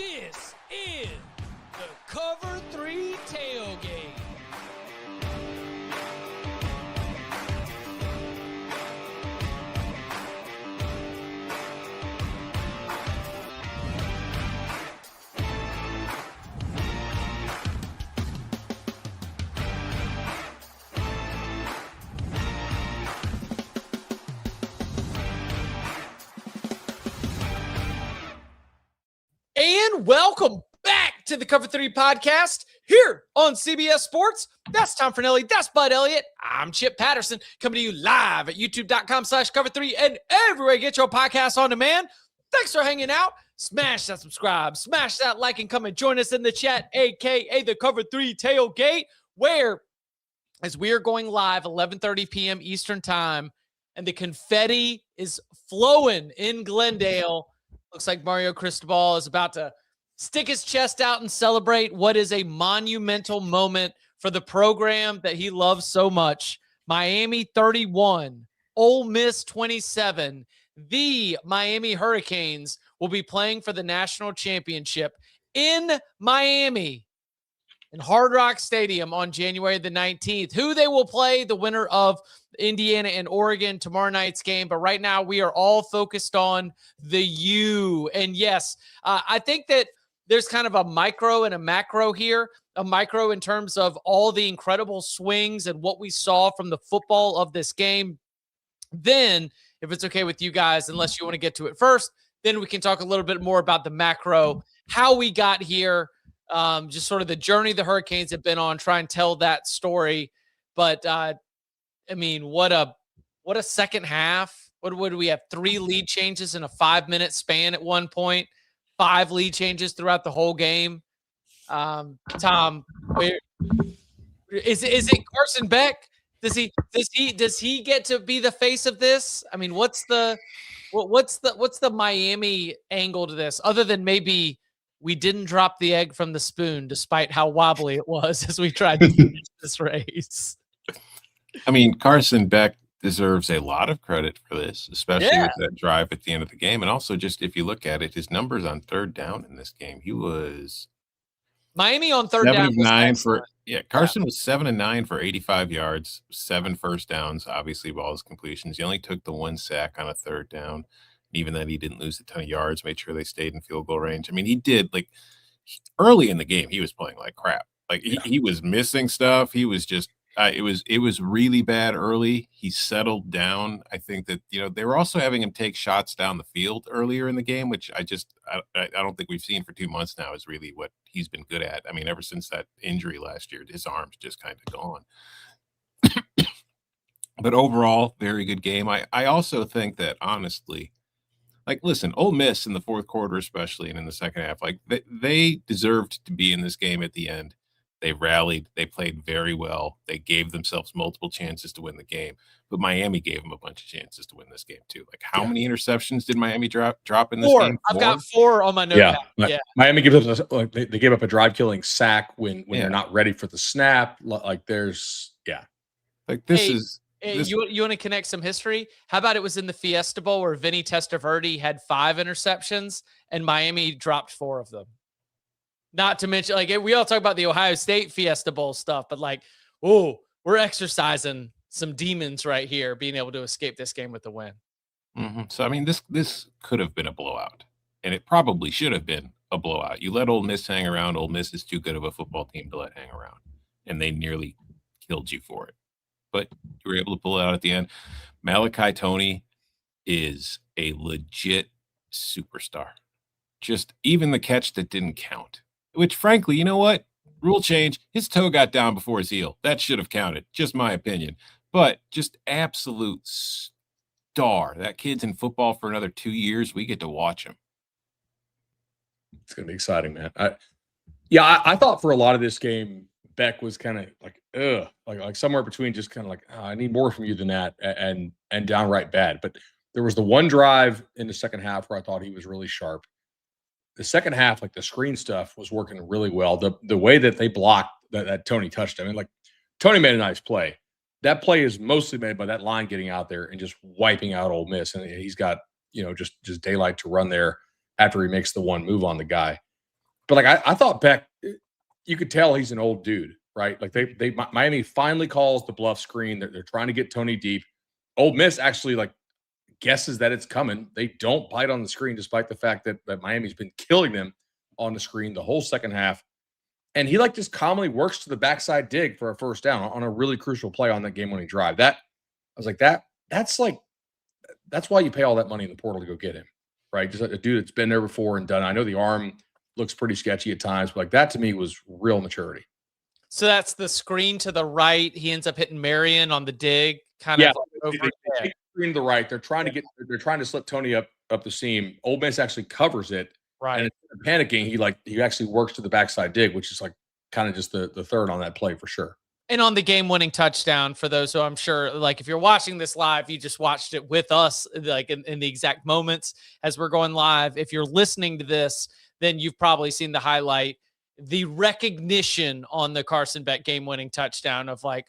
This is the Cover 3 Tailgate. And welcome back to the Cover 3 podcast here on CBS Sports. That's Tom Fornelli. That's Bud Elliott. I'm Chip Patterson coming to you live at youtube.com/cover3 and everywhere you get your podcasts on demand. Thanks for hanging out. Smash that subscribe. Smash that like and come and join us in the chat, a.k.a. the Cover 3 Tailgate, where as we are going live 11:30 p.m. Eastern time and the confetti is flowing in Glendale. Looks like Mario Cristobal is about to stick his chest out and celebrate what is a monumental moment for the program that he loves so much. Miami 31, Ole Miss 27. The Miami Hurricanes will be playing for the national championship in Miami in Hard Rock Stadium on January the 19th. Who they will play, the winner of Indiana and Oregon tomorrow night's game. But right now we are all focused on the U. And yes, I think that there's kind of a micro and a macro here. A micro in terms of all the incredible swings and what we saw from the football of this game. Then, if it's okay with you guys, unless you want to get to it first, then we can talk a little bit more about the macro, how we got here, just sort of the journey the Hurricanes have been on, try and tell that story. But I mean, what a second half. What do we have? 3 lead changes in a 5-minute span at one point. 5 lead changes throughout the whole game. Tom, is it Carson Beck? Does he get to be the face of this? I mean, what's the Miami angle to this, other than maybe we didn't drop the egg from the spoon, despite how wobbly it was as we tried to finish this race. I mean, Carson Beck deserves a lot of credit for this, especially with that drive at the end of the game. And also, just if you look at it, his numbers on third down in this game, he was Miami on third down. 7 of 9 Carson was 7 of 9 for 85 yards, 7 first downs, obviously balls completions. He only took the 1 sack on a third down. Even then, he didn't lose a ton of yards, made sure they stayed in field goal range. I mean, he did, early in the game, he was playing like crap. He was missing stuff. He was just it was really bad early. He settled down. I think that, they were also having him take shots down the field earlier in the game, which I don't think we've seen for 2 months now is really what he's been good at. I mean, ever since that injury last year, his arm's just kind of gone. But overall, very good game. I also think that, honestly, listen, Ole Miss in the fourth quarter especially and in the second half, they deserved to be in this game at the end. They rallied. They played very well. They gave themselves multiple chances to win the game. But Miami gave them a bunch of chances to win this game, too. How many interceptions did Miami drop in this game? 4? I've got 4 on my note. Yeah. Miami gives us they gave up a drive-killing sack when they're not ready for the snap. You want to connect some history? How about it was in the Fiesta Bowl where Vinny Testaverde had 5 interceptions and Miami dropped 4 of them? Not to mention, we all talk about the Ohio State Fiesta Bowl stuff, but we're exercising some demons right here, being able to escape this game with the win. Mm-hmm. So, I mean, this could have been a blowout, and it probably should have been a blowout. You let Ole Miss hang around. Ole Miss is too good of a football team to let hang around, and they nearly killed you for it. But you were able to pull it out at the end. Malachi Toney is a legit superstar. Just even the catch that didn't count. Which, frankly, you know what? Rule change. His toe got down before his heel. That should have counted. Just my opinion. But just absolute star. That kid's in football for another 2 years. We get to watch him. It's going to be exciting, man. I thought for a lot of this game, Beck was kind of like somewhere between just kind of I need more from you than that and downright bad. But there was the one drive in the second half where I thought he was really sharp. The second half, the screen stuff was working really well. The way that they blocked that Toney touched him, Toney made a nice play. That play is mostly made by that line getting out there and just wiping out Ole Miss. And he's got, just daylight to run there after he makes the one move on the guy. But like I thought Beck, you could tell he's an old dude, right? Like Miami finally calls the bluff screen. They're trying to get Tony deep. Ole Miss actually like guesses that it's coming. They don't bite on the screen, despite the fact that Miami's been killing them on the screen the whole second half. And he like just calmly works to the backside dig for a first down on a really crucial play on that game-winning drive. That I was like, that's why you pay all that money in the portal to go get him, right? Just a dude that's been there before and done. I know the arm looks pretty sketchy at times, but like that to me was real maturity. So that's the screen to the right. He ends up hitting Marion on the dig, kind of over they screen to the right. They're trying to slip Tony up the seam. Ole Miss actually covers it. Right. And panicking, he actually works to the backside dig, which is like kind of just the third on that play for sure. And on the game-winning touchdown, for those who I'm sure, like if you're watching this live, you just watched it with us, like in the exact moments as we're going live. If you're listening to this, then you've probably seen the highlight, the recognition on the Carson Beck game-winning touchdown of like,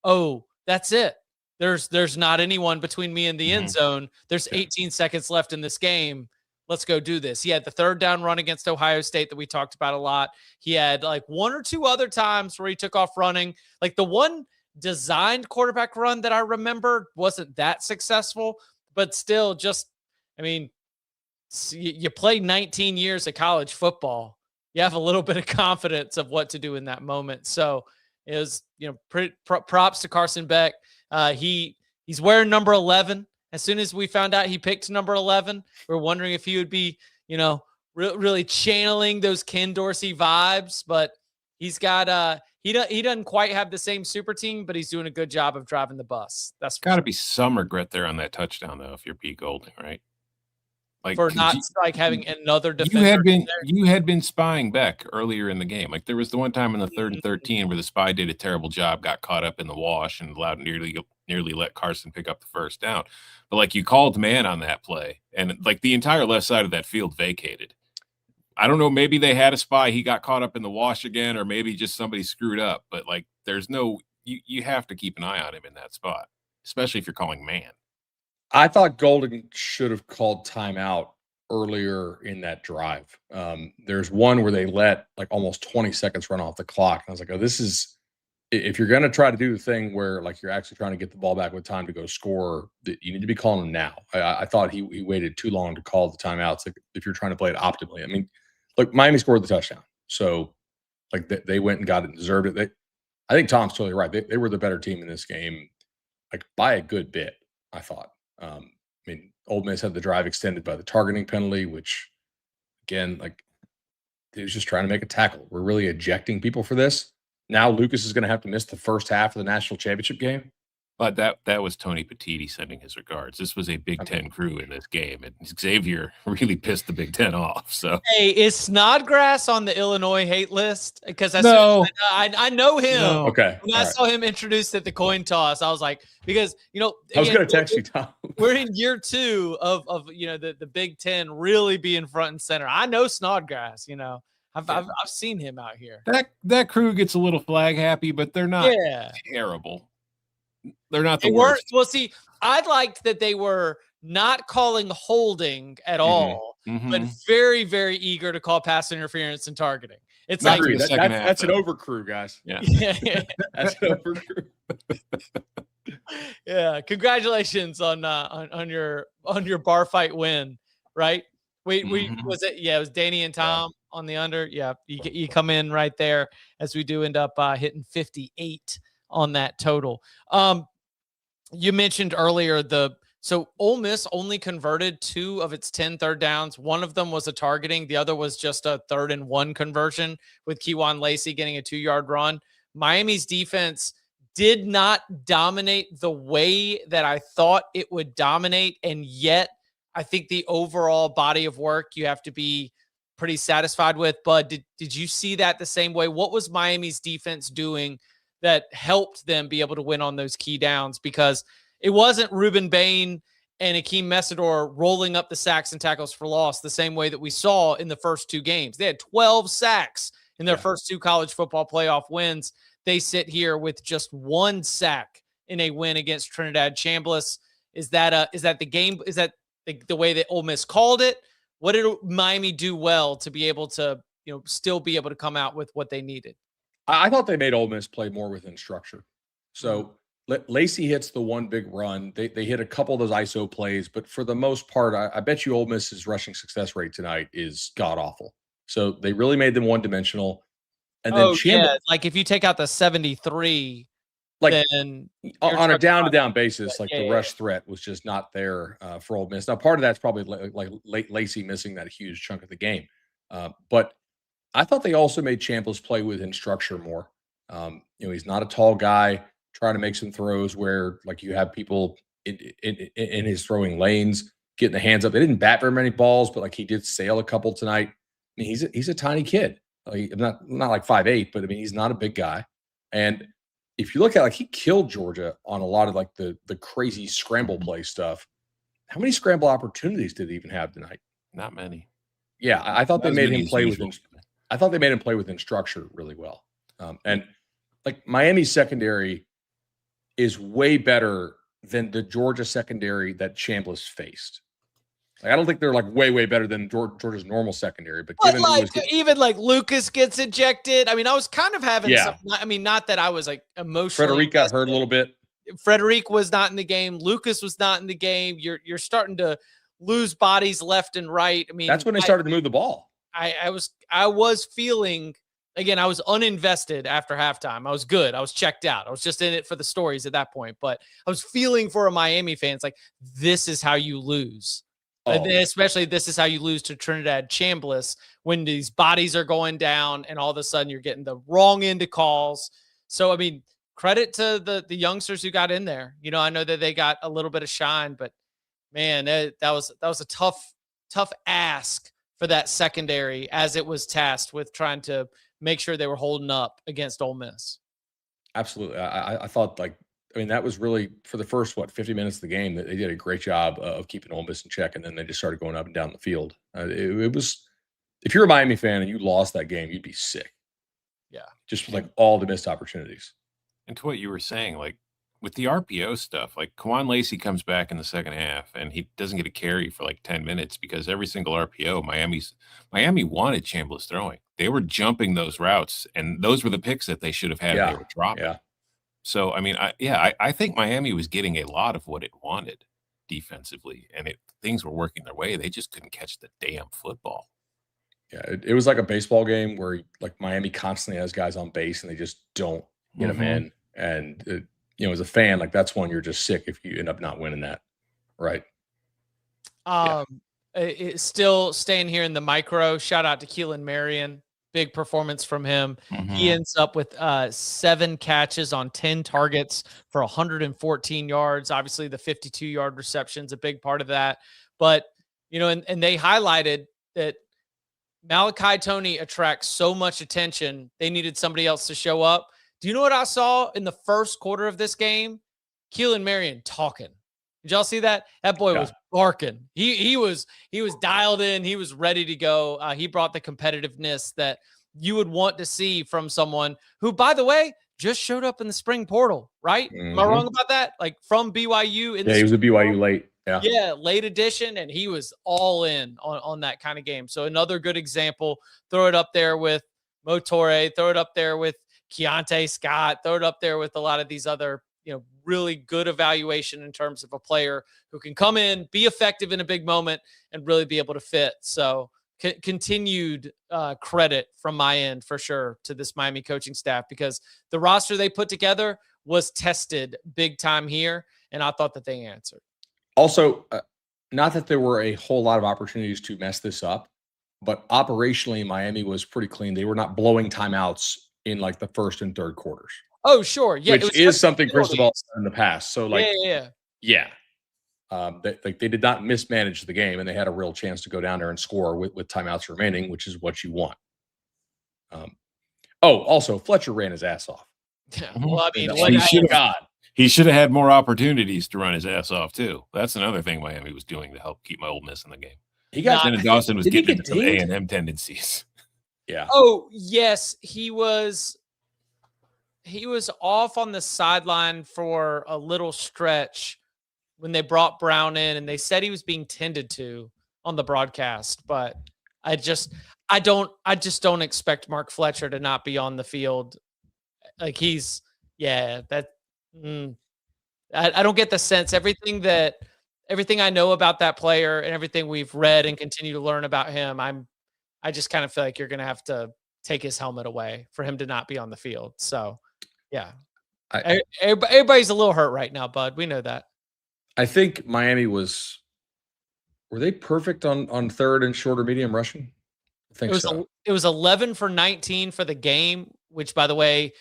oh, that's it. There's not anyone between me and the end zone. There's 18 seconds left in this game. Let's go do this. He had the third down run against Ohio State that we talked about a lot. He had like one or two other times where he took off running. Like the one designed quarterback run that I remember wasn't that successful, but still just, I mean, you play 19 years of college football. You have a little bit of confidence of what to do in that moment. So it was, props to Carson Beck. He's wearing number 11. As soon as we found out he picked number 11, we were wondering if he would be, really channeling those Ken Dorsey vibes. But he's got he doesn't quite have the same super team, but he's doing a good job of driving the bus. That's got to be some regret there on that touchdown, though, if you're Pete Golding, right? Like for not having another defender. You had been spying Beck earlier in the game. Like there was the one time in the 3rd and 13 where the spy did a terrible job, got caught up in the wash, and allowed nearly let Carson pick up the first down. But like you called man on that play, and like the entire left side of that field vacated. I don't know, maybe they had a spy, he got caught up in the wash again, or maybe just somebody screwed up. But like there's no you have to keep an eye on him in that spot, especially if you're calling man. I thought Golden should have called timeout earlier in that drive. There's one where they let like almost 20 seconds run off the clock. And I was like, oh, this is, if you're going to try to do the thing where like you're actually trying to get the ball back with time to go score, you need to be calling them now. I thought he waited too long to call the timeouts. Like if you're trying to play it optimally. I mean, look, Miami scored the touchdown. So like they went and got it and deserved it. I think Tom's totally right. They were the better team in this game, like by a good bit, I thought. I mean, Ole Miss had the drive extended by the targeting penalty, which, again, like, he was just trying to make a tackle. We're really ejecting people for this. Now Lucas is going to have to miss the first half of the national championship game. But that was Tony Petitti sending his regards. This was a Big Ten crew in this game, and Xavier really pissed the Big Ten off. So, hey, is Snodgrass on the Illinois hate list? Because I know him. No. Okay, when I saw him introduced at the coin toss, I was like, because I was going to text you, Tom. We're in year 2 of the Big Ten really being front and center. I know Snodgrass. I've seen him out here. That crew gets a little flag happy, but they're not terrible. They're not the worst. Well, see, I liked that they were not calling holding at all, but very, very eager to call pass interference and targeting. It's like that's an over crew, guys. Yeah, that's an over crew. Yeah, congratulations on your bar fight win, right? Was it? Yeah, it was Danny and Tom on the under. Yeah, you come in right there as we do end up hitting 58 on that total. You mentioned earlier so Ole Miss only converted 2 of its 10 third downs. One of them was a targeting. The other was just a 3rd and 1 conversion with Kejuan Lacey getting a 2-yard run. Miami's defense did not dominate the way that I thought it would dominate. And yet I think the overall body of work you have to be pretty satisfied with. But did you see that the same way? What was Miami's defense doing that helped them be able to win on those key downs? Because it wasn't Ruben Bain and Akeem Messidor rolling up the sacks and tackles for loss the same way that we saw in the first 2 games. They had 12 sacks in their first 2 college football playoff wins. They sit here with just 1 sack in a win against Trinidad Chambliss. Is that the game? Is that the way that Ole Miss called it? What did Miami do well to be able to still be able to come out with what they needed. I thought they made Ole Miss play more within structure. So Lacey hits the one big run. They hit a couple of those ISO plays, but for the most part, I bet you Ole Miss's rushing success rate tonight is god awful. So they really made them one dimensional. And then like if you take out the 73, then on a down-to-down basis, the rush threat was just not there for Ole Miss. Now, part of that's probably like Lacey missing that huge chunk of the game, but I thought they also made Chambliss play within structure more. He's not a tall guy trying to make some throws where you have people in his throwing lanes getting the hands up. They didn't bat very many balls, but he did sail a couple tonight. I mean, he's a tiny kid. Not like 5'8", but I mean, he's not a big guy. And if you look at he killed Georgia on a lot of the crazy scramble play stuff. How many scramble opportunities did he even have tonight? Not many. Yeah, I thought they made him play within. I thought they made him play within structure really well. And Miami's secondary is way better than the Georgia secondary that Chambliss faced. I don't think they're way better than Georgia's normal secondary, but given even Lucas gets ejected. I mean, I was kind of having some, I mean, not that I was emotionally. Frederic got hurt a little bit. Frederic was not in the game. Lucas was not in the game. You're starting to lose bodies left and right. I mean, that's when they started to move the ball. I was feeling, again, I was uninvested after halftime. I was good. I was checked out. I was just in it for the stories at that point, but I was feeling for a Miami fan. It's this is how you lose. And especially this is how you lose to Trinidad Chambliss when these bodies are going down and all of a sudden you're getting the wrong end of calls. So, I mean, credit to the youngsters who got in there. I know that they got a little bit of shine, but man, that was a tough ask for that secondary as it was tasked with trying to make sure they were holding up against Ole Miss. Absolutely. I thought that was really for the first 50 minutes of the game that they did a great job of keeping Ole Miss in check, and then they just started going up and down the field. It was, if you're a Miami fan and you lost that game, you'd be sick. Yeah, just all the missed opportunities. And to what you were saying, with the RPO stuff, Kawan Lacey comes back in the second half and he doesn't get a carry for 10 minutes because every single RPO, Miami wanted Chambliss throwing. They were jumping those routes, and those were the picks that they should have had. They were dropping. Yeah. So, I mean, I think Miami was getting a lot of what it wanted defensively, and things were working their way. They just couldn't catch the damn football. Yeah, it was like a baseball game where Miami constantly has guys on base and they just don't get them in. And, as a fan, that's one you're just sick if you end up not winning that. Right. It's still staying here in the micro. Shout out to Keelan Marion. Big performance from him. He ends up with 7 catches on 10 targets for 114 yards. Obviously, the 52-yard reception is a big part of that. But, and they highlighted that Malachi Toney attracts so much attention, they needed somebody else to show up. Do you know what I saw in the first quarter of this game? Keelan Marion talking. Did y'all see that? That boy was barking. He was dialed in. He was ready to go. He brought the competitiveness that you would want to see from someone who, by the way, just showed up in the spring portal, right? Am I wrong about that? From BYU. He was a BYU late. Yeah, late edition, and he was all in on that kind of game. So another good example. Throw it up there with Motore. Throw it up there with Keontae Scott. Throw it up there with a lot of these other really good evaluation in terms of a player who can come in, be effective in a big moment, and really be able to fit. So continued credit from my end for sure to this Miami coaching staff, because the roster they put together was tested big time here, and I thought that they answered. Also, not that there were a whole lot of opportunities to mess this up, but operationally, Miami was pretty clean. They were not blowing timeouts in the first and third quarters. Oh, sure. Yeah. Which is something Cristobal done in the past. So, yeah. They did not mismanage the game, and they had a real chance to go down there and score with timeouts remaining, which is what you want. Also, Fletcher ran his ass off. Yeah. Well, I mean, he should have had more opportunities to run his ass off too. That's another thing Miami was doing to help keep my Ole Miss in the game. Dawson was getting into some A&M tendencies. Yeah. Oh, yes, he was off on the sideline for a little stretch when they brought Brown in, and they said he was being tended to on the broadcast. But I just don't expect Mark Fletcher to not be on the field. Like I don't get the sense. Everything I know about that player and everything we've read and continue to learn about him, I just kind of feel like you're going to have to take his helmet away for him to not be on the field. So, yeah. Everybody's a little hurt right now, Bud. We know that. I think Miami were they perfect on third and short or medium rushing? I think so. It was 11 for 19 for the game, which, by the way,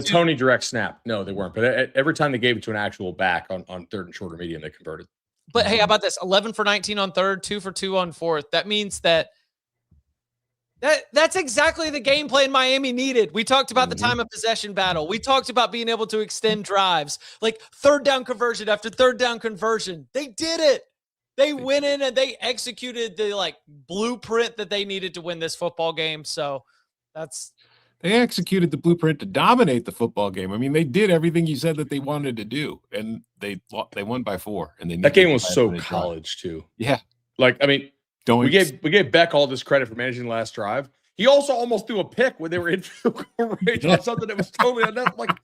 Tony direct snap. No, they weren't. But every time they gave it to an actual back on third and short or medium, they converted. But hey, how about this? 11 for 19 on third, 2 for 2 on fourth. That means that's exactly the game plan Miami needed. We talked about the time of possession battle. We talked about being able to extend drives, like third down conversion after third down conversion. They did it. They went in and they executed the blueprint that they needed to win this football game. So they executed the blueprint to dominate the football game. I mean, they did everything you said that they wanted to do, and they won by 4. And that game was so college too. Yeah, we gave Beck all this credit for managing the last drive. He also almost threw a pick when they were in field goal range on something that was totally unnecessary.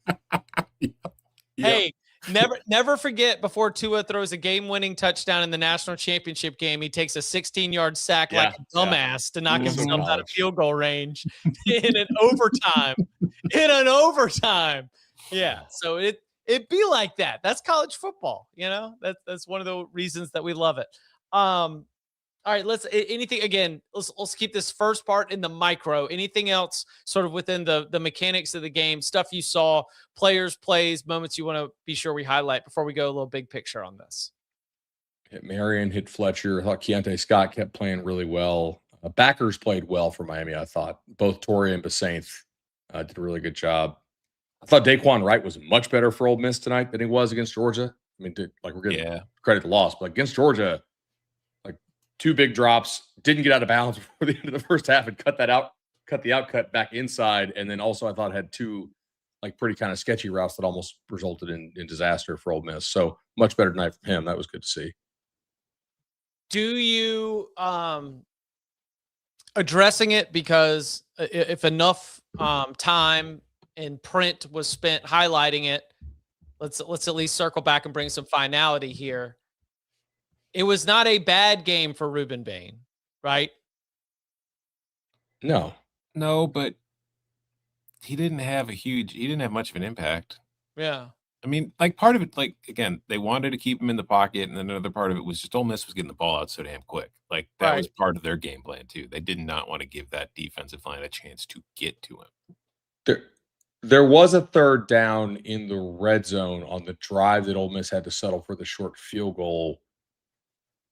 Hey, never forget, before Tua throws a game-winning touchdown in the national championship game, he takes a 16-yard sack like a dumbass to knock himself out of field goal range in an overtime. Yeah, so it be like that. That's college football, That's one of the reasons that we love it. All right, let's keep this first part in the micro. Anything else sort of within the mechanics of the game, stuff you saw, players, plays, moments you want to be sure we highlight before we go a little big picture on this? Hit Marion, hit Fletcher. I thought Keontae Scott kept playing really well. Backers played well for Miami, I thought. Both Torrey and Basainth did a really good job. I thought Daquan Wright was much better for Ole Miss tonight than he was against Georgia. I mean, we're getting credit the loss, but against Georgia, 2 big drops, didn't get out of bounds before the end of the first half and cut the outcut back inside. And then also I thought had 2 pretty kind of sketchy routes that almost resulted in disaster for Ole Miss. So much better tonight from him. That was good to see. Do you addressing it because if enough time and print was spent highlighting it, let's at least circle back and bring some finality here. It was not a bad game for Ruben Bain, right? No, but he didn't have much of an impact. Yeah. I mean, part of it, again, they wanted to keep him in the pocket, and then another part of it was just Ole Miss was getting the ball out so damn quick. That was part of their game plan too. They did not want to give that defensive line a chance to get to him. There was a third down in the red zone on the drive that Ole Miss had to settle for the short field goal.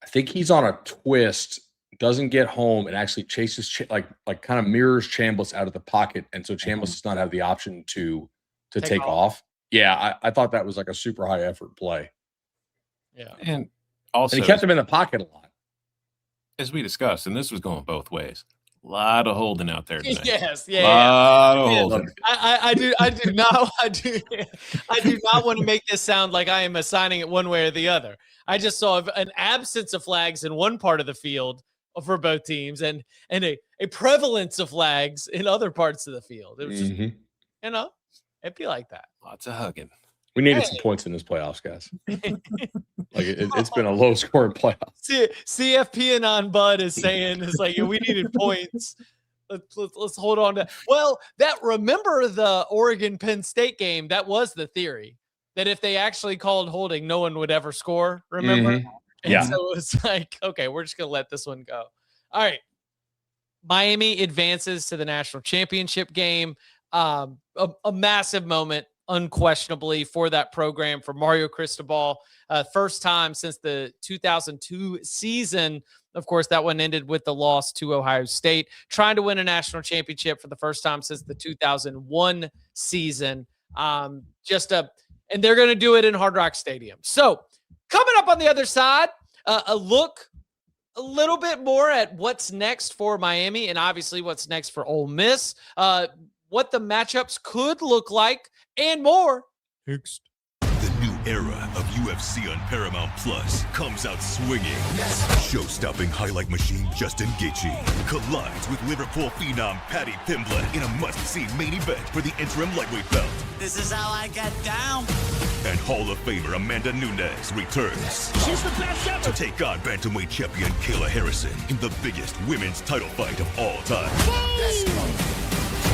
I think he's on a twist, doesn't get home, and actually chases kind of mirrors Chambliss out of the pocket, and so Chambliss does not have the option to take off. Yeah, I thought that was a super high effort play. Yeah, and he kept him in the pocket a lot, as we discussed, and this was going both ways. A lot of holding out there tonight. Yes, yeah. A lot of holding. I do not want to make this sound like I am assigning it one way or the other. I just saw an absence of flags in one part of the field for both teams and a prevalence of flags in other parts of the field. It was just, it'd be like that. Lots of hugging. We needed some points in this playoffs, guys. It's been a low scoring playoff. CFP and on Bud is saying we needed points. Let's hold on to. Well, remember the Oregon Penn State game? That was the theory that if they actually called holding, no one would ever score. Remember? And so it was okay, we're just gonna let this one go. All right, Miami advances to the national championship game. A massive moment, unquestionably, for that program, for Mario Cristobal. First time since the 2002 season. Of course, that one ended with the loss to Ohio State. Trying to win a national championship for the first time since the 2001 season. And they're going to do it in Hard Rock Stadium. So coming up on the other side, a look a little bit more at what's next for Miami and obviously what's next for Ole Miss, what the matchups could look like, and more. The new era of UFC on Paramount Plus comes out swinging. Show-stopping highlight machine Justin Gaethje collides with Liverpool phenom Paddy Pimblett in a must-see main event for the interim lightweight belt. This is how I get down. And Hall of Famer Amanda Nunes returns. She's the best ever. To take on bantamweight champion Kayla Harrison in the biggest women's title fight of all time.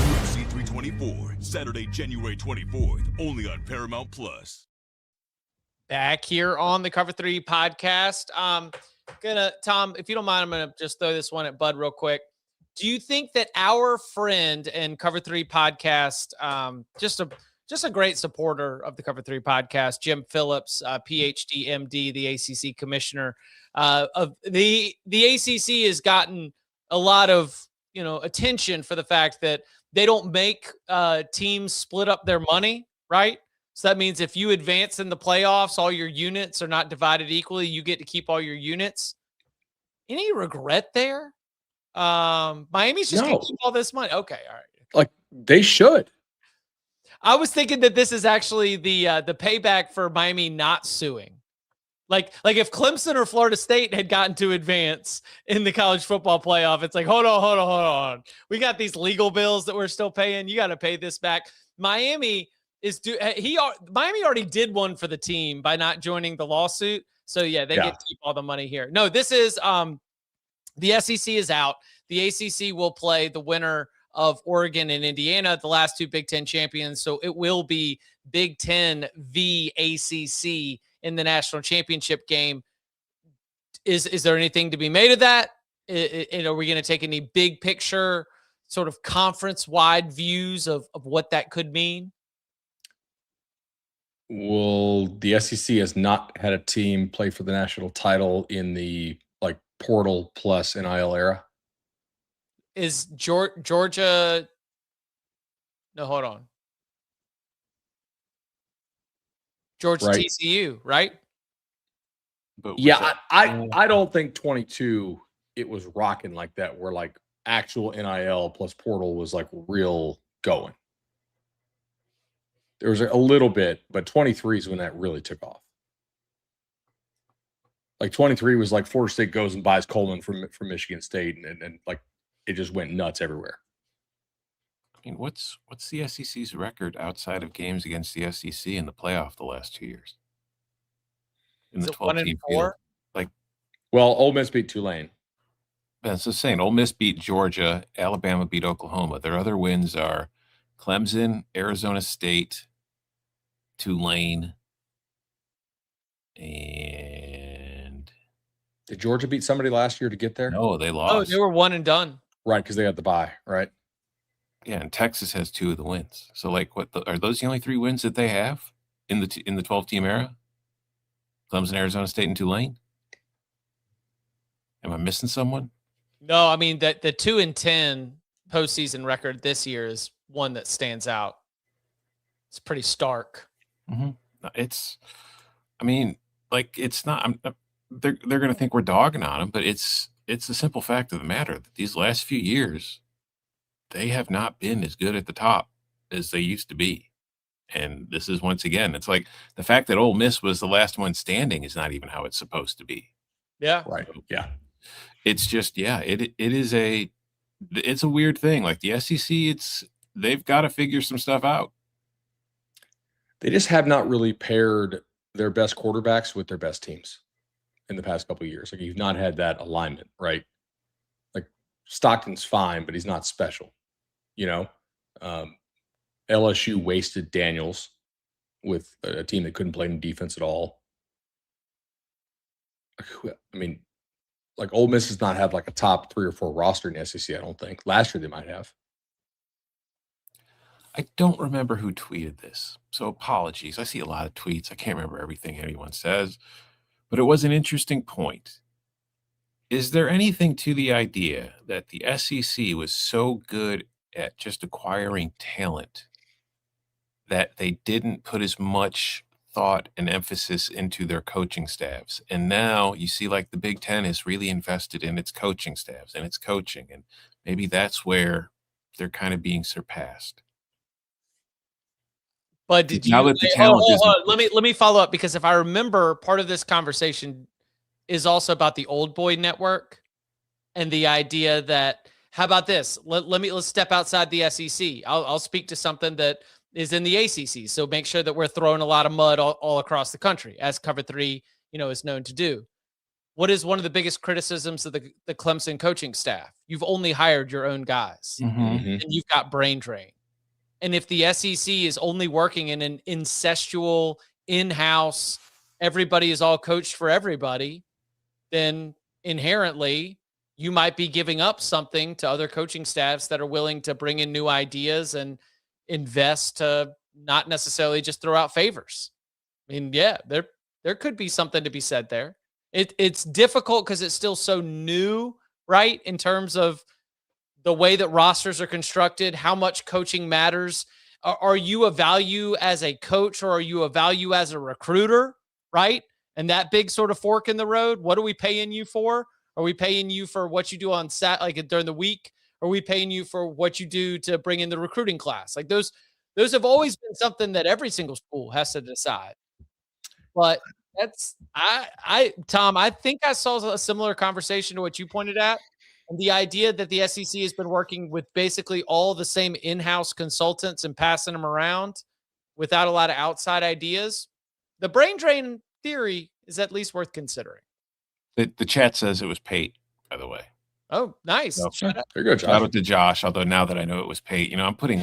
UFC 324, Saturday, January 24th, only on Paramount Plus. Back here on the Cover 3 podcast. Tom, if you don't mind, I'm gonna just throw this one at Bud real quick. Do you think that our friend and Cover 3 podcast, just a great supporter of the Cover 3 podcast, Jim Phillips, PhD, MD, the ACC commissioner, of the ACC has gotten a lot of attention for the fact that they don't make teams split up their money, right? So that means if you advance in the playoffs, all your units are not divided equally. You get to keep all your units. Any regret there? Miami's just going to keep all this money. Okay, all right. Like they should. I was thinking that this is actually the payback for Miami not suing. Like if Clemson or Florida State had gotten to advance in the college football playoff, it's like, hold on. We got these legal bills that we're still paying. You got to pay this back. Miami already did one for the team by not joining the lawsuit. So yeah, they get to keep all the money here. No, this is the SEC is out. The ACC will play the winner of Oregon and Indiana, the last two Big Ten champions. So it will be Big Ten v ACC in the national championship game. Is there anything to be made of that? Are we going to take any big picture sort of conference wide views of what that could mean? Well, the SEC has not had a team play for the national title in the portal plus NIL era. Is Georgia? No, hold on. Georgia right. TCU, right? But yeah, I don't think 22 it was rocking like that, where actual NIL plus portal was real going. There was a little bit, but 23 is when that really took off. 23 was Florida State goes and buys Coleman from Michigan State, and it just went nuts everywhere. I mean, what's the SEC's record outside of games against the SEC in the playoff the last 2 years? In the 12-team field, well, Ole Miss beat Tulane. That's the same. Ole Miss beat Georgia. Alabama beat Oklahoma. Their other wins are Clemson, Arizona State, Tulane, and did Georgia beat somebody last year to get there? No, they lost. Oh, they were one and done. Right, because they had the bye, right? Yeah, and Texas has 2 of the wins. So, are those the only 3 wins that they have in the 12-team era? Clemson, Arizona State, and Tulane. Am I missing someone? No, I mean that the 2-10 postseason record this year is one that stands out. It's pretty stark. Mm-hmm. It's not. They're going to think we're dogging on them, but it's a simple fact of the matter that these last few years, they have not been as good at the top as they used to be. And this is, once again, it's like the fact that Ole Miss was the last one standing is not even how it's supposed to be. Yeah. Right. Yeah. It's just, it's a weird thing. The SEC, they've got to figure some stuff out. They just have not really paired their best quarterbacks with their best teams in the past couple of years. You've not had that alignment, right? Stockton's fine, but he's not special. LSU wasted Daniels with a team that couldn't play any defense at all. I mean, Ole Miss does not have a top 3 or 4 roster in the SEC, I don't think. Last year they might have. I don't remember who tweeted this, so apologies. I see a lot of tweets. I can't remember everything anyone says, but it was an interesting point. Is there anything to the idea that the SEC was so good at just acquiring talent that they didn't put as much thought and emphasis into their coaching staffs? And now you see the Big Ten is really invested in its coaching staffs and its coaching, and maybe that's where they're kind of being surpassed. But did now you? that the talent is Let me follow up, because if I remember, part of this conversation is also about the old boy network and the idea that, how about this? Let's step outside the SEC. I'll speak to something that is in the ACC. So make sure that we're throwing a lot of mud all across the country, as Cover 3, is known to do. What is one of the biggest criticisms of the Clemson coaching staff? You've only hired your own guys, and you've got brain drain. And if the SEC is only working in an incestual, in-house, everybody is all coached for everybody, then inherently you might be giving up something to other coaching staffs that are willing to bring in new ideas and invest to not necessarily just throw out favors. I mean, yeah, there could be something to be said there. It's difficult because it's still so new, right? In terms of the way that rosters are constructed, how much coaching matters. Are you a value as a coach, or are you a value as a recruiter, right? And that big sort of fork in the road. What are we paying you for? Are we paying you for what you do on during the week? Are we paying you for what you do to bring in the recruiting class? Like those have always been something that every single school has to decide. But Tom, I think I saw a similar conversation to what you pointed at. And the idea that the SEC has been working with basically all the same in-house consultants and passing them around without a lot of outside ideas. The brain drain theory is at least worth considering. The chat says it was Pate, by the way. Oh, nice. So, There you go, Josh. Shout out to Josh. Although now that I know it was Pate, I'm going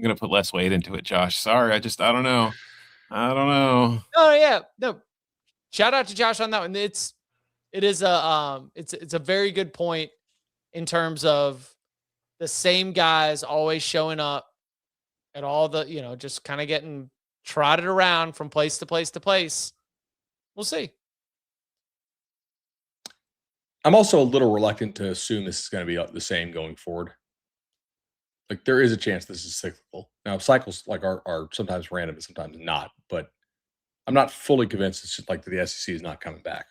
to put less weight into it, Josh. Sorry. I don't know. Oh yeah. No. Shout out to Josh on that one. It's a very good point in terms of the same guys always showing up at all the, just kind of getting trotted around from place to place to place. We'll see. I'm also a little reluctant to assume this is going to be the same going forward. Like, there is a chance this is cyclical. Now, cycles are sometimes random and sometimes not, but I'm not fully convinced it's just like the SEC is not coming back.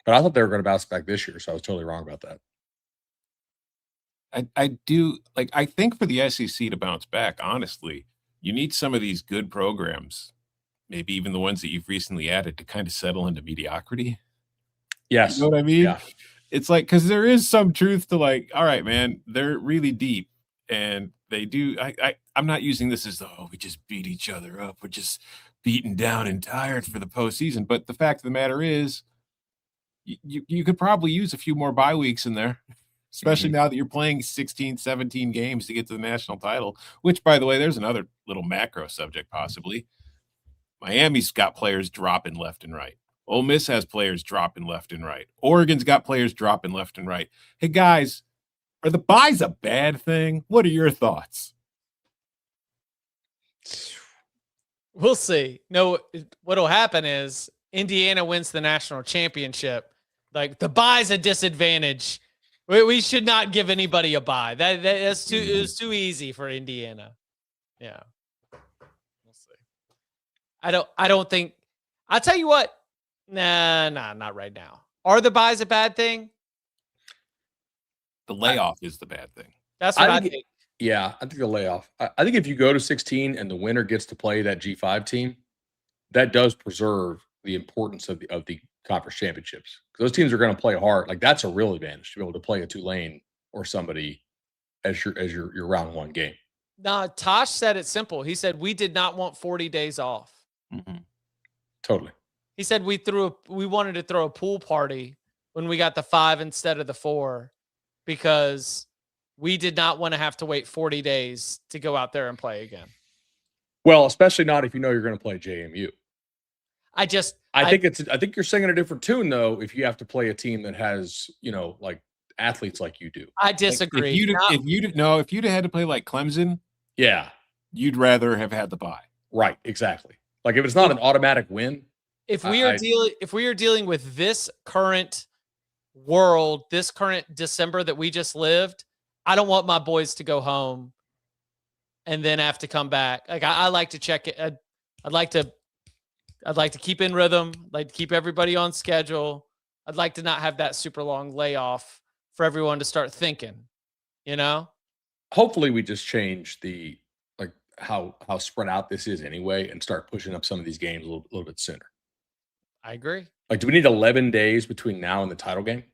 But I thought they were going to bounce back this year, so I was totally wrong about that. I think for the SEC to bounce back, honestly, you need some of these good programs, maybe even the ones that you've recently added, to kind of settle into mediocrity. Yes. You know what I mean? Yeah. It's like, because there is some truth to, like, all right, man, they're really deep, and they do. I'm not using this as we just beat each other up. We're just beaten down and tired for the postseason. But the fact of the matter is, you could probably use a few more bye weeks in there, especially now that you're playing 16, 17 games to get to the national title, which, by the way, there's another little macro subject possibly. Miami's got players dropping left and right. Ole Miss has players dropping left and right. Oregon's got players dropping left and right. Hey, guys, are the buys a bad thing? What are your thoughts? We'll see. No, what'll happen is Indiana wins the national championship. Like, the bye's a disadvantage. We should not give anybody a bye. That's too. It was too easy for Indiana. Yeah, we'll see. I don't think. I'll tell you what. Nah, not right now. Are the buys a bad thing? The layoff is the bad thing. That's what I think. Yeah, I think the layoff. I think if you go to 16 and the winner gets to play that G5 team, that does preserve the importance of the conference championships. Because those teams are going to play hard. Like, that's a real advantage to be able to play a Tulane or somebody as your round one game. Nah, Tosh said it simple. He said, we did not want 40 days off. Mm-hmm. Totally. He said we wanted to throw a pool party when we got the 5 instead of the 4, because we did not want to have to wait 40 days to go out there and play again. Well, especially not if you know you're going to play JMU. I think you're singing a different tune though if you have to play a team that has, like athletes like you do. I disagree. If you'd had to play like Clemson, yeah, you'd rather have had the bye. Right, exactly. Like, if it's not an automatic win. If we are dealing with this current world, this current December that we just lived, I don't want my boys to go home and then have to come back. Like, I like to check it. I'd like to keep in rhythm, like to keep everybody on schedule. I'd like to not have that super long layoff for everyone to start thinking, Hopefully we just change how spread out this is anyway and start pushing up some of these games a little bit sooner. I agree. Like, do we need 11 days between now and the title game?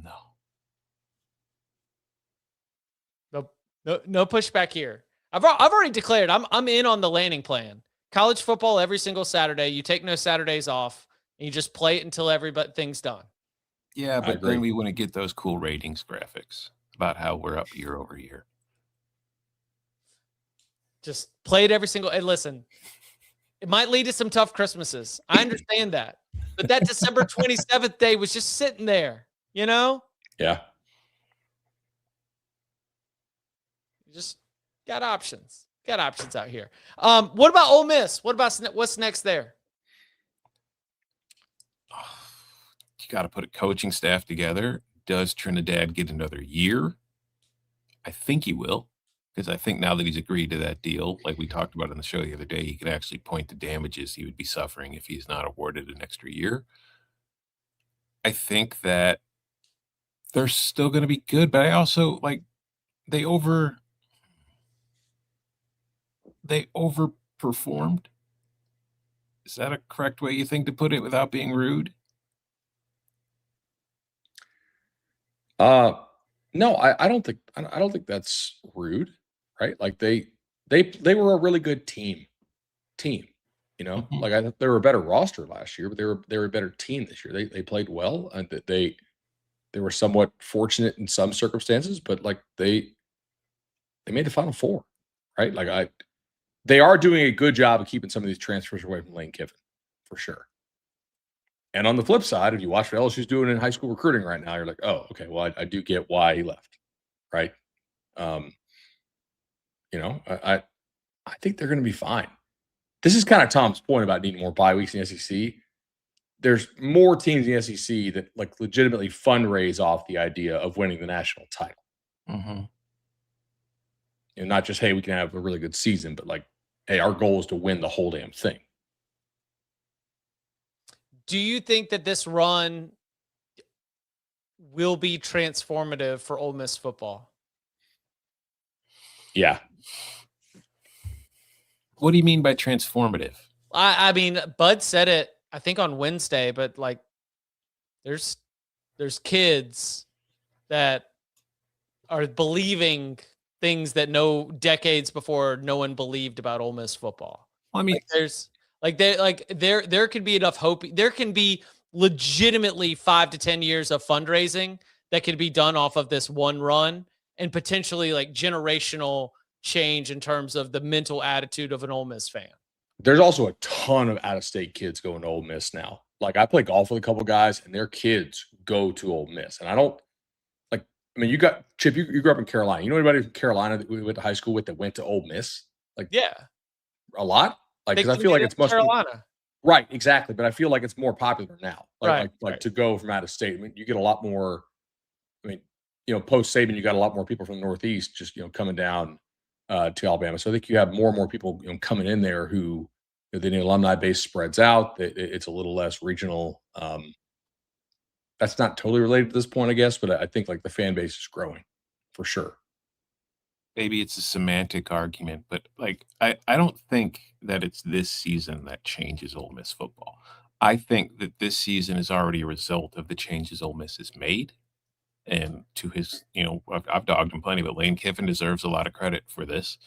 No. No pushback here. I've already declared I'm in on the landing plan. College football every single Saturday. You take no Saturdays off, and you just play it until everything's done. Yeah, but then we want to get those cool ratings graphics about how we're up year over year. Just play it every single. And listen, it might lead to some tough Christmases. I understand that, but that December 27th day was just sitting there. You know? Yeah. You just got options. Got options out here. What about Ole Miss? What's next there? You got to put a coaching staff together. Does Trinidad get another year? I think he will, because I think now that he's agreed to that deal, like we talked about on the show the other day, he could actually point to damages he would be suffering if he's not awarded an extra year. I think that they're still going to be good, but I also like they overperformed. Is that a correct way you think to put it without being rude? No, I don't think that's rude, right? Like they were a really good team, you know. Mhm. Like I thought they were a better roster last year, but they were a better team this year. They played well, and they were somewhat fortunate in some circumstances, but like they made the Final Four, right? Like they are doing a good job of keeping some of these transfers away from Lane Kiffin, for sure. And on the flip side, if you watch what LSU's doing in high school recruiting right now, you're like, oh, okay, well, I do get why he left, right? You know, I think they're going to be fine. This is kind of Tom's point about needing more bye weeks in the SEC. There's more teams in the SEC that like legitimately fundraise off the idea of winning the national title. Mm-hmm. And not just, hey, we can have a really good season, but like, hey, our goal is to win the whole damn thing. Do you think that this run will be transformative for Ole Miss football? Yeah. What do you mean by transformative? I mean, Bud said it, I think on Wednesday, but like there's kids that are believing things that decades before no one believed about Ole Miss football. Well, I mean, there could be enough hope. There can be legitimately 5 to 10 years of fundraising that could be done off of this one run, and potentially like generational change in terms of the mental attitude of an Ole Miss fan. There's also a ton of out-of-state kids going to Ole Miss now. Like I play golf with a couple guys, and their kids go to Ole Miss. And I don't like. I mean, you got Chip. You grew up in Carolina. You know anybody from Carolina that we went to high school with that went to Ole Miss? Like, yeah, a lot. Like, because I feel like it's much Carolina. Right, exactly. But I feel like it's more popular now. Like, right. To go from out of state. I mean, you get a lot more. I mean, you know, post Saban, you got a lot more people from the Northeast just coming down to Alabama. So I think you have more and more people coming in there who the alumni base spreads out. It's a little less regional. That's not totally related to this point, I guess, but I think like the fan base is growing for sure. Maybe it's a semantic argument, but like I don't think that it's this season that changes Ole Miss football. I think that this season is already a result of the changes Ole Miss has made. And to his, I've dogged him plenty, but Lane Kiffin deserves a lot of credit for this.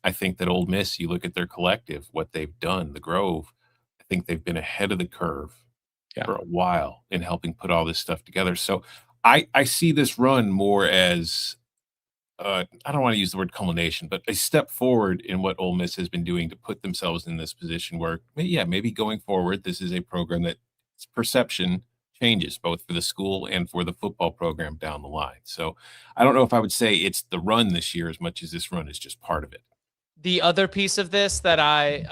I think that Ole Miss, you look at their collective, what they've done, the Grove, I think they've been ahead of the curve for a while in helping put all this stuff together. So I see this run more as I don't want to use the word culmination, but a step forward in what Ole Miss has been doing to put themselves in this position where, maybe going forward, this is a program that its perception changes both for the school and for the football program down the line. So I don't know if I would say it's the run this year as much as this run is just part of it. The other piece of this that I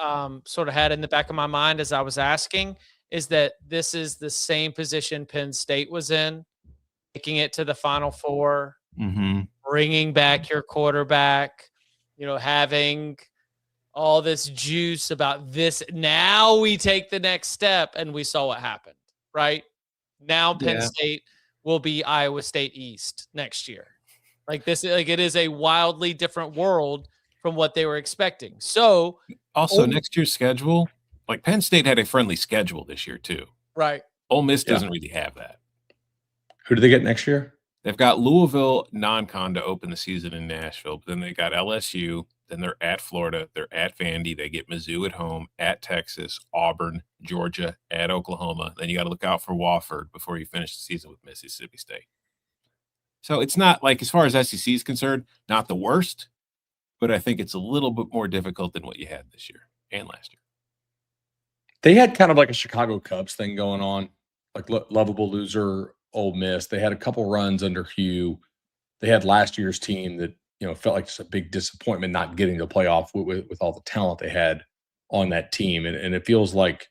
sort of had in the back of my mind as I was asking is that this is the same position Penn State was in, taking it to the Final Four, bringing back your quarterback, having all this juice about this. Now we take the next step, and we saw what happened, right? Now Penn State will be Iowa State East next year. Like this, like it is a wildly different world from what they were expecting. So Also, next year's schedule, like Penn State had a friendly schedule this year too. right. Ole Miss doesn't really have that. Who do they get next year? They've got Louisville non-con to open the season in Nashville, but then they got LSU, then they're at Florida, they're at Vandy, they get Mizzou at home, at Texas, Auburn, Georgia, at Oklahoma. Then you got to look out for Wofford before you finish the season with Mississippi State. So it's not like, as far as SEC is concerned, not the worst, but I think it's a little bit more difficult than what you had this year and last year. They had kind of like a Chicago Cubs thing going on, like lovable loser Ole Miss. They had a couple runs under Hugh. They had last year's team that, felt like just a big disappointment not getting to the playoff with all the talent they had on that team. And it feels like,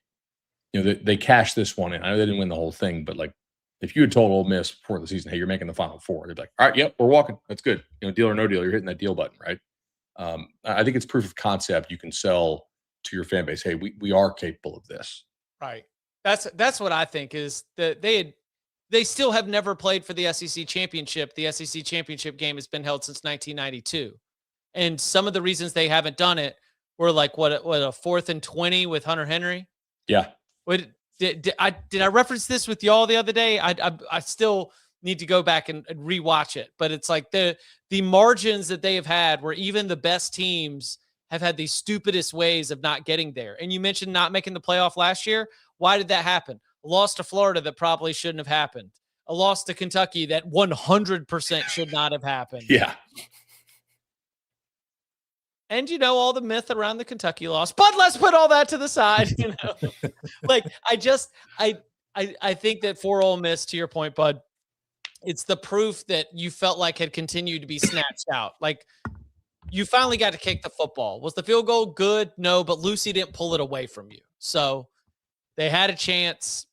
they cashed this one in. I know they didn't win the whole thing, but like if you had told Ole Miss before the season, hey, you're making the Final Four, they'd be like, all right, yep, we're walking. That's good. Deal or no deal, you're hitting that deal button, right? I think it's proof of concept. You can sell to your fan base, hey, we are capable of this. Right. That's what I think is that they still have never played for the SEC championship. The SEC championship game has been held since 1992. And some of the reasons they haven't done it were like what a 4th and 20 with Hunter Henry. Yeah. Did I reference this with y'all the other day? I still need to go back and rewatch it, but it's like the margins that they have had where even the best teams have had the stupidest ways of not getting there. And you mentioned not making the playoff last year. Why did that happen? A loss to Florida that probably shouldn't have happened. A loss to Kentucky that 100% should not have happened. Yeah. And all the myth around the Kentucky loss, but let's put all that to the side. Like I think that for Ole Miss, to your point, Bud, it's the proof that you felt like had continued to be snatched out. Like you finally got to kick the football. Was the field goal good? No, but Lucy didn't pull it away from you. So they had a chance.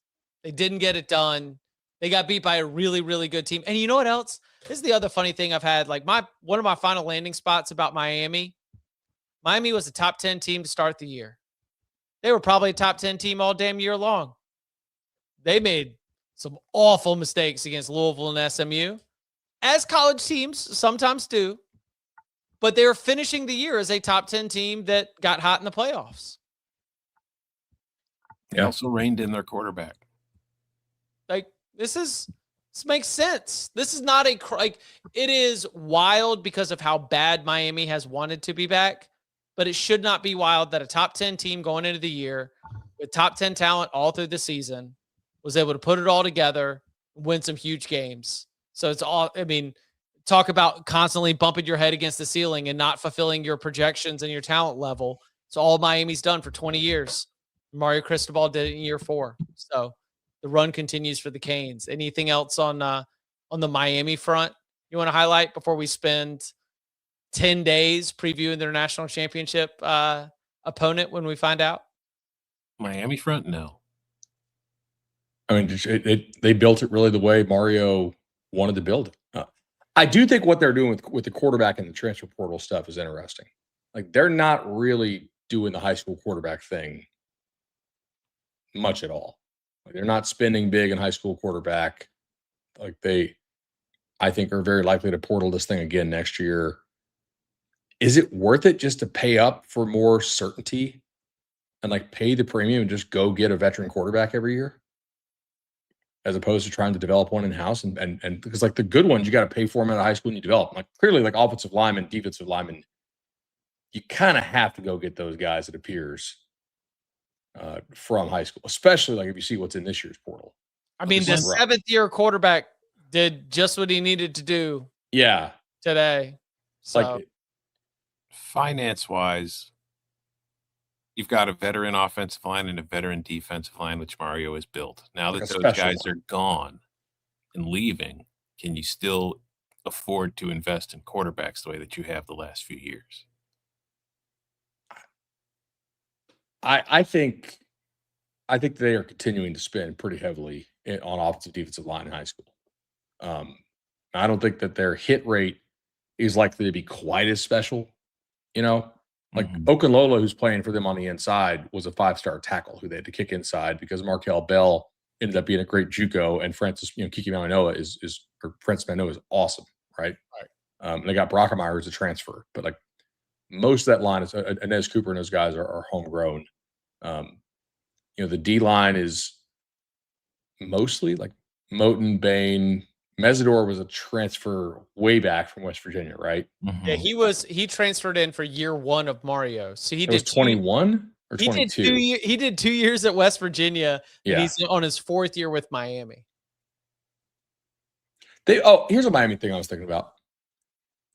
They didn't get it done. They got beat by a really, really good team. And you know what else? This is the other funny thing I've had. Like one of my final landing spots about Miami. Miami was a top 10 team to start the year. They were probably a top 10 team all damn year long. They made some awful mistakes against Louisville and SMU, as college teams sometimes do. But they were finishing the year as a top 10 team that got hot in the playoffs. They also reined in their quarterback. Like this makes sense. This is not it is wild because of how bad Miami has wanted to be back, but it should not be wild that a top 10 team going into the year with top 10 talent all through the season was able to put it all together, win some huge games. So it's all, talk about constantly bumping your head against the ceiling and not fulfilling your projections and your talent level. It's all Miami's done for 20 years. Mario Cristobal did it in year 4. So the run continues for the Canes. Anything else on the Miami front you want to highlight before we spend 10 days previewing their national championship opponent when we find out? Miami front? No. They built it really the way Mario wanted to build it. I do think what they're doing with the quarterback and the transfer portal stuff is interesting. Like they're not really doing the high school quarterback thing much at all. Like they're not spending big in high school quarterback. Like I think are very likely to portal this thing again next year. Is it worth it just to pay up for more certainty and like pay the premium and just go get a veteran quarterback every year, as opposed to trying to develop one in house? And because like the good ones, you got to pay for them out of high school and you develop them. Like clearly, like offensive linemen, defensive linemen, you kind of have to go get those guys, it appears, from high school, especially like if you see what's in this year's portal. The 7th year quarterback did just what he needed to do. Yeah. Today. So Like finance wise, you've got a veteran offensive line and a veteran defensive line, which Mario has built. Now that those guys are gone and leaving, can you still afford to invest in quarterbacks the way that you have the last few years? I think they are continuing to spend pretty heavily on offensive defensive line in high school. I don't think that their hit rate is likely to be quite as special. Like Okunlola, who's playing for them on the inside, was a 5-star tackle who they had to kick inside because Markel Bell ended up being a great JUCO, and Francis, Kiki Manoa Francis Manoa is awesome, right? Right. They got Brockemeyer as a transfer, but like most of that line is Inez Cooper and those guys are homegrown. The D line is mostly like Moten, Bain. Mesidor was a transfer way back from West Virginia, right? Mm-hmm. Yeah, he transferred in for year one of Mario. So he was 21 or 22. He did 2 years at West Virginia, and Yeah. he's on his 4th year with Miami. Here's a Miami thing I was thinking about.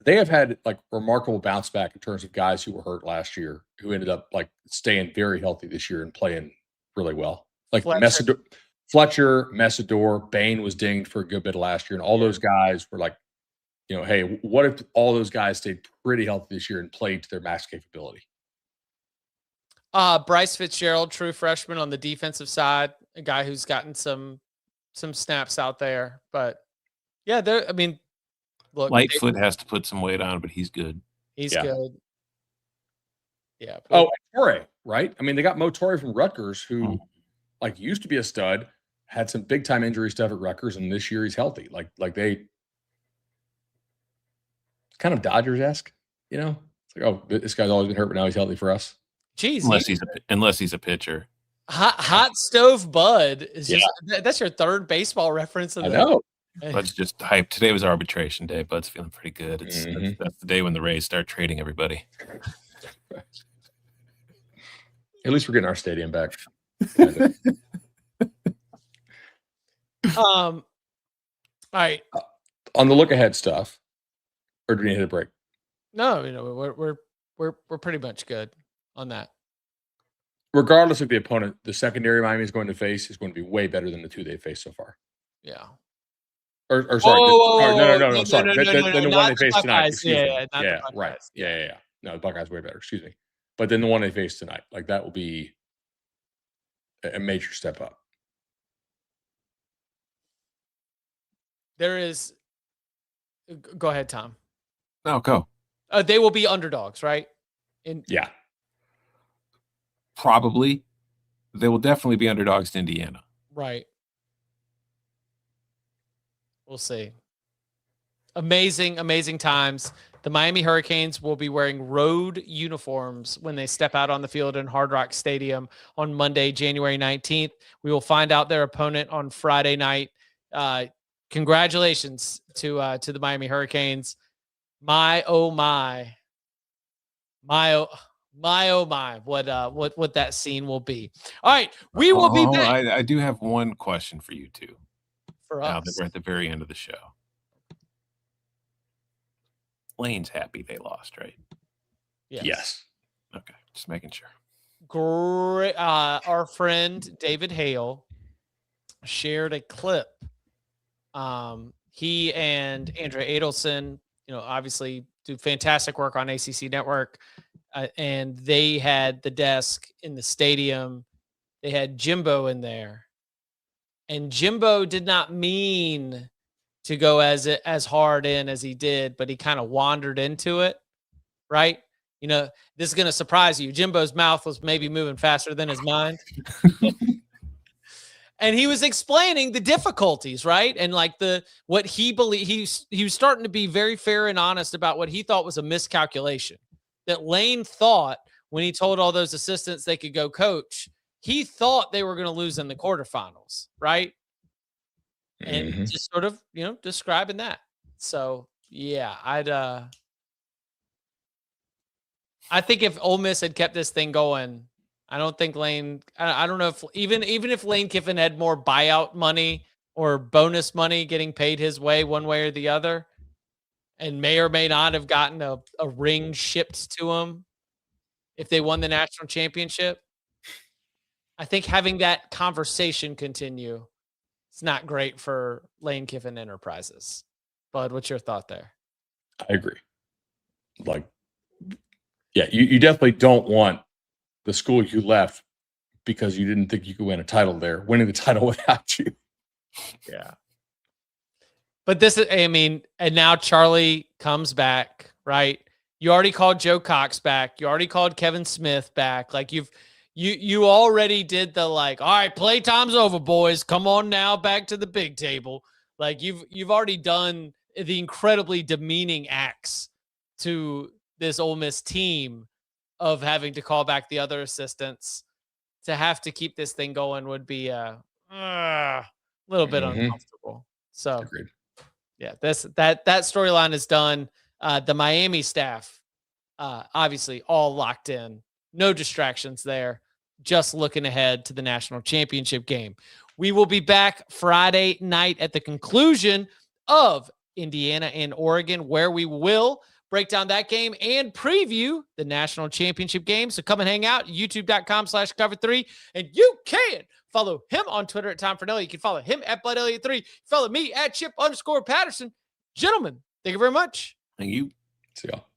They have had like remarkable bounce back in terms of guys who were hurt last year who ended up like staying very healthy this year and playing really well. Like Fletcher, Mesidor, Bain was dinged for a good bit of last year, and all those guys were like, hey, what if all those guys stayed pretty healthy this year and played to their max capability? Bryce Fitzgerald, true freshman on the defensive side, a guy who's gotten some snaps out there. But yeah, look, Lightfoot has to put some weight on, but he's good. He's good. Yeah. Oh, Torrey, right? I mean, they got Mo Torrey from Rutgers, who used to be a stud, had some big time injury stuff at Rutgers, and this year he's healthy. Like they kind of Dodgers-esque, It's like, oh, this guy's always been hurt, but now he's healthy for us. Jeez, unless he's a pitcher. Hot stove Bud is just that's your 3rd baseball reference. I know. Bud's just hyped. Today was arbitration day. Bud's feeling pretty good. That's the day when the Rays start trading everybody. At least we're getting our stadium back. All right. On the look ahead stuff, or do we need to hit a break? No, we're pretty much good on that. Regardless of the opponent, the secondary Miami is going to face is going to be way better than the 2 they've faced so far. Yeah. Or sorry. No, sorry. Than the one they faced tonight. Right. Yeah. No, the Buckeyes way better. Excuse me. But then the one they faced tonight, like that will be a major step up. There is. Go ahead, Tom. No, go. They will be underdogs, right? Yeah. Probably. They will definitely be underdogs to Indiana. Right. We'll see. Amazing times. The Miami Hurricanes will be wearing road uniforms when they step out on the field in Hard Rock Stadium on Monday, January 19th. We will find out their opponent on Friday night. Congratulations to the Miami Hurricanes. My oh my, what that scene will be. All right, we will be back. I do have one question for you two. For now us, that we're at the very end of the show. Lane's happy they lost, right? Yes. Okay, just making sure. Great. Our friend David Hale shared a clip. He and Andrea Adelson, obviously do fantastic work on ACC Network, and they had the desk in the stadium. They had Jimbo in there, and Jimbo did not mean to go as hard in as he did, but he kind of wandered into it, right? This is going to surprise you. Jimbo's mouth was maybe moving faster than his mind. And he was explaining the difficulties, right? And like what he believed, he was starting to be very fair and honest about what he thought was a miscalculation. That Lane thought when he told all those assistants they could go coach, he thought they were going to lose in the quarterfinals, right? And just sort of, describing that. So yeah, I think if Ole Miss had kept this thing going, I don't think Lane. I don't know if even if Lane Kiffin had more buyout money or bonus money getting paid his way one way or the other, and may or may not have gotten a ring shipped to him if they won the national championship. I think having that conversation continue, it's not great for Lane Kiffin Enterprises. Bud, what's your thought there? I agree. You definitely don't want the school you left because you didn't think you could win a title there, winning the title without you. Yeah. But and now Charlie comes back, right? You already called Joe Cox back. You already called Kevin Smith back. Like you already did the all right, playtime's over, boys. Come on now back to the big table. Like you've already done the incredibly demeaning acts to this Ole Miss team of having to call back the other assistants to have to keep this thing going would be a little bit uncomfortable. So, Agreed. Yeah, that storyline is done. The Miami staff, obviously all locked in, no distractions there, just looking ahead to the national championship game. We will be back Friday night at the conclusion of Indiana and Oregon, where we will break down that game and preview the national championship game. So come and hang out, youtube.com/cover3. And you can follow him on Twitter at Tom Fornelli. You can follow him at Bud Elliott 3. Follow me at Chip_Patterson. Gentlemen, thank you very much. Thank you. See y'all.